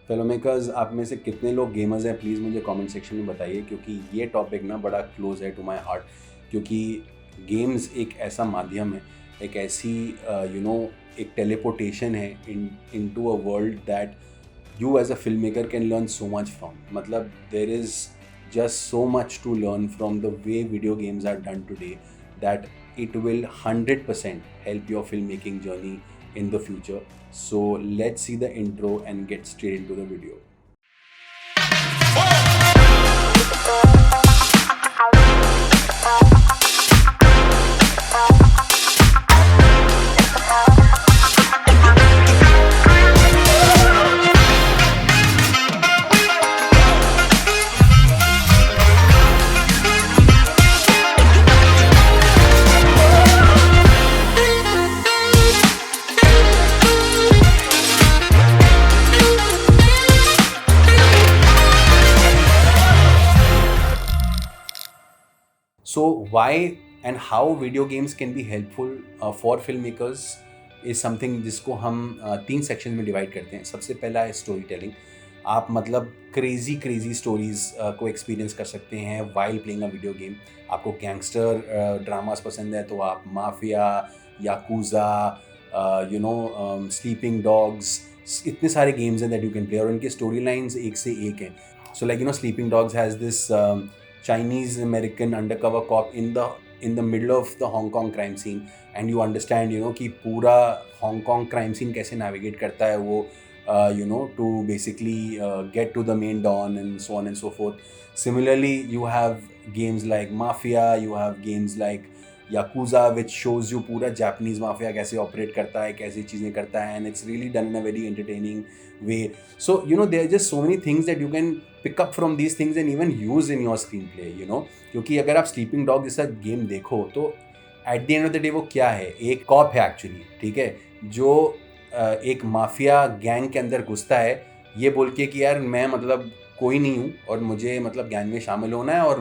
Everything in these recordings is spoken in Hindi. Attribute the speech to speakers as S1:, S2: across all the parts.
S1: फेलो मेकर्स, आप में से कितने लोग गेमर्स हैं, प्लीज़ मुझे कमेंट सेक्शन में बताइए, क्योंकि ये टॉपिक ना बड़ा क्लोज है टू माय हार्ट। क्योंकि गेम्स एक ऐसा माध्यम है, एक ऐसी एक टेलीपोर्टेशन है into a world that you as a filmmaker can learn so much from. मतलब there is just so much to learn from the way video games are done today that it will 100% help your filmmaking journey in the future. So let's see the intro and get straight into the video. So why and how video games can be helpful for filmmakers is something जिसको हम 3 सेक्शन में डिवाइड करते हैं। सबसे पहला है स्टोरी टेलिंग। आप मतलब क्रेज़ी स्टोरीज़ को एक्सपीरियंस कर सकते हैं while playing a video game. आपको गैंगस्टर ड्रामास पसंद है तो आप माफिया, याकूज़ा, स्लीपिंग डॉग्स, इतने सारे गेम्स हैं दैट यू कैन प्ले और उनकी स्टोरी लाइन्स एक से एक हैं। So like sleeping dogs has this Chinese American undercover cop in the middle of the Hong Kong crime scene, and you understand कि पूरा Hong Kong crime scene कैसे navigate करता है वो to basically get to the main dawn and so on and so forth. Similarly, you have games like Mafia, you have games like Yakuza, which shows you पूरा Japanese mafia कैसे operate करता है, कैसी चीज़ें करता है, and it's really done in a very entertaining way. So there are just so many things that you can pick up from these things and even use in your screenplay. क्योंकि अगर आप स्लीपिंग डॉग जैसा गेम देखो तो at the end of the day वो क्या है, एक कॉप है एक्चुअली, ठीक है, जो एक माफिया गैंग के अंदर घुसता है ये बोल के कि यार मैं मतलब कोई नहीं हूँ और मुझे मतलब गैंग में शामिल होना है और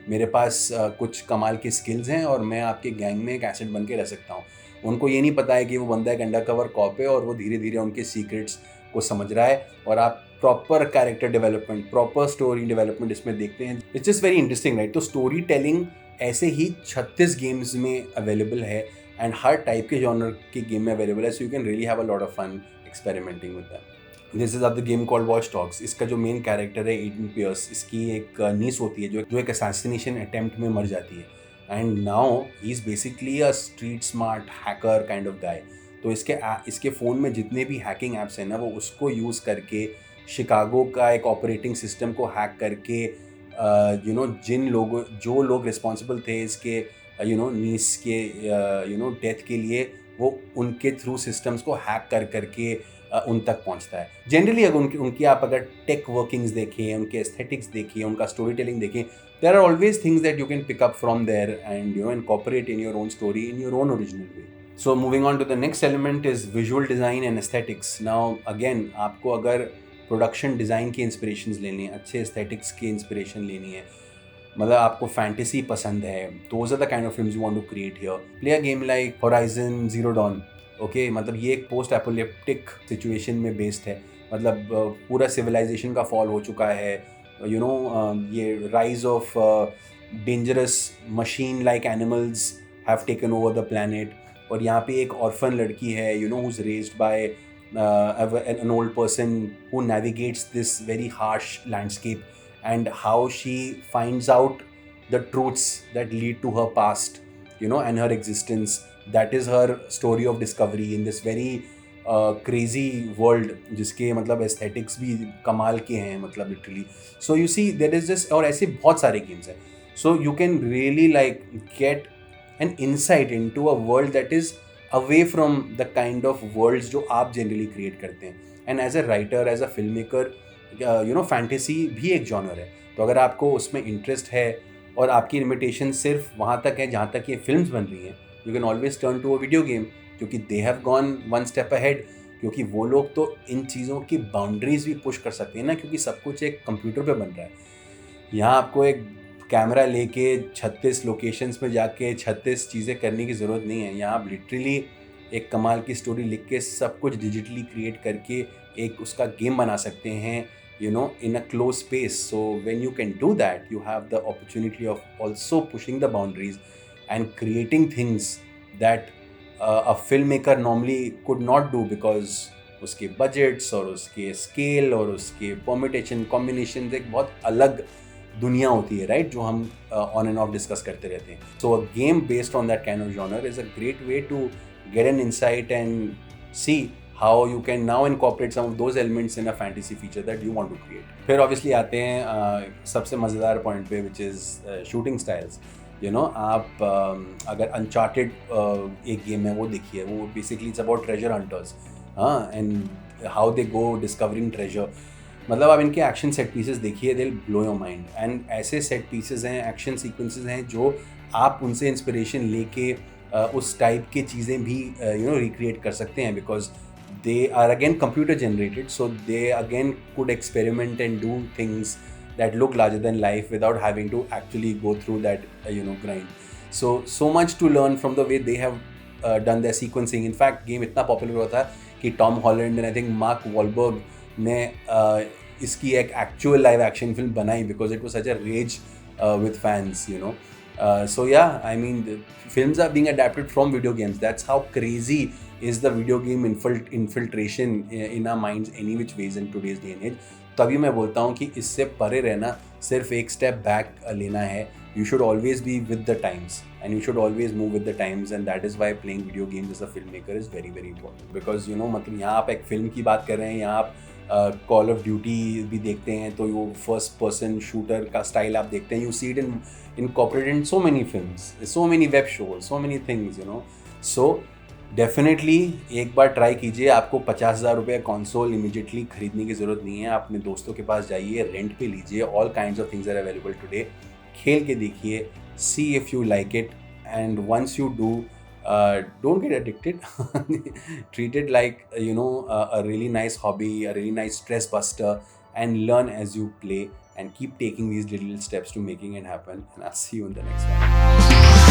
S1: मेरे पास कुछ कमाल के स्किल्स हैं और मैं आपके गैंग में एक एसेट बन के रह सकता हूँ। उनको ये नहीं पता है कि वो बंदा एक अंडर कवर कॉप है और वो धीरे धीरे उनके सीक्रेट्स को समझ रहा है और आप proper character development, proper story development इसमें देखते हैं। It's just very interesting, right. तो स्टोरी टेलिंग ऐसे ही 36 गेम्स में अवेलेबल है एंड हर टाइप के जॉनर के गेम में अवेलेबल है। So you can really have a lot of fun experimenting with that. This is of the game called Watch Dogs. इसका जो मेन कैरेक्टर है ईडन पियर्स, इसकी एक नीस होती है जो एक असैसिनेशन अटेम्प्ट में मर जाती है and now he is basically a street smart hacker kind of guy. तो इसके फ़ोन में जितने भी हैकिंग ऐप्स हैं ना वो उसको यूज़ करके शिकागो का एक ऑपरेटिंग सिस्टम को हैक करके जो लोग रिस्पॉन्सिबल थे इसके नीस के डेथ के लिए, वो उनके थ्रू सिस्टम्स को हैक करके उन तक पहुंचता है। जनरली अगर उनकी आप अगर टेक वर्किंग्स देखें, उनके एस्थेटिक्स देखिए, उनका स्टोरी टेलिंग देखें, there are always things that you can pick up from there and incorporate in your own story in your own original way. So moving on to the next element is visual design and aesthetics. Now again, आपको अगर प्रोडक्शन डिज़ाइन की इंस्पिरेशंस लेनी है, अच्छे एस्थेटिक्स की इंस्पिरेशन लेनी है, मतलब आपको फैंटेसी पसंद है, those are the kind of films you want to create here. Play a game like Horizon Zero Dawn. Okay, मतलब ये एक पोस्ट एपोलिप्टिक सिचुएशन में बेस्ड है। मतलब पूरा सिविलाइजेशन का फॉल हो चुका है, ये rise of dangerous machine like animals have taken over the planet और यहाँ पे एक ऑर्फन लड़की है who's raised by an old person who navigates this very harsh landscape and how she finds out the truths that lead to her past and her existence. That is her story of discovery in this very crazy world जिसके मतलब एस्थेटिक्स भी कमाल के हैं, मतलब literally. So you see there is just, और ऐसे बहुत सारे गेम्स हैं। So you can really like get an insight into a world that is away from the kind of worlds जो आप generally create करते हैं। and as a writer, as a filmmaker, fantasy भी एक genre है। तो अगर आपको उसमें interest है और आपकी limitation सिर्फ वहाँ तक है जहाँ तक ये films बन रही हैं, you can always turn to a video game, क्योंकि they have gone one step ahead, क्योंकि वो लोग तो इन चीज़ों की बाउंड्रीज भी पुश कर सकते हैं ना, क्योंकि सब कुछ एक कंप्यूटर पे बन रहा है। यहाँ आपको एक कैमरा लेके 36 लोकेशंस में जाके 36 चीज़ें करने की ज़रूरत नहीं है। यहाँ आप लिटरली एक कमाल की स्टोरी लिख के सब कुछ डिजिटली क्रिएट करके एक उसका गेम बना सकते हैं, you know, in a closed space. So when you can do that, you have the opportunity of also pushing the boundaries and creating things that a filmmaker normally could not do, because उसके budgets और उसके scale और उसके permutation combinations एक बहुत अलग दुनिया होती है, राइट, जो हम ऑन एंड ऑफ डिस्कस करते रहते हैं. So a game based on that kind of genre is a great way to get an insight and see how you can now incorporate some of those elements in a fantasy feature that you want to create. फिर ऑब्वियसली आते हैं सबसे मज़ेदार पॉइंट पे, which is shooting styles. You know, आप अगर अनचार्टेड एक गेम है वो देखिए, वो basically it's about treasure hunters, हाँ, and how they go discovering treasure. मतलब आप इनके एक्शन सेट पीसेस देखिए, they will blow your mind. And ऐसे सेट पीसेस हैं, एक्शन सीक्वेंसेस हैं, जो आप उनसे इंस्पिरेशन लेके उस टाइप की चीज़ें भी यू नो रिक्रिएट कर सकते हैं, because they are again computer generated, so they again could experiment and do things that look larger than life without having to actually go through that you know grind. So much to learn from the way they have done their sequencing. In fact, game इतना popular हुआ था कि Tom Holland and I think Mark Wahlberg ने इसकी एक एक्चुअल लाइव एक्शन फिल्म बनाई, because it was such a rage with fans, you know. So yeah, I mean, the films are being adapted from video games. That's how crazy is the video game infiltration in our minds any which ways in today's day and age. तभी मैं बोलता हूँ कि इससे परे रहना, सिर्फ एक स्टेप बैक लेना है. You should always be with the times and you should always move with the times, and that is why playing video games as a filmmaker is very very important. Because you know, मतलब यहाँ आप एक फिल्म की बात कर रहे हैं, यहाँ आप कॉल ऑफ ड्यूटी भी देखते हैं, तो वो फर्स्ट पर्सन शूटर का स्टाइल आप देखते हैं. You see it incorporated in so many films, so many web shows, so many things, you know. So definitely एक बार ट्राई कीजिए. आपको 50,000 रुपये कंसोल इमीडिएटली खरीदने की ज़रूरत नहीं है. अपने दोस्तों के पास जाइए, रेंट पे लीजिए. All kinds of things are available today. खेल के देखिए, see if you like it, and once you do, don't get addicted. Treat it like you know, a really nice hobby, a really nice stress buster, and learn as you play, and keep taking these little steps to making it happen. And I'll see you in the next one.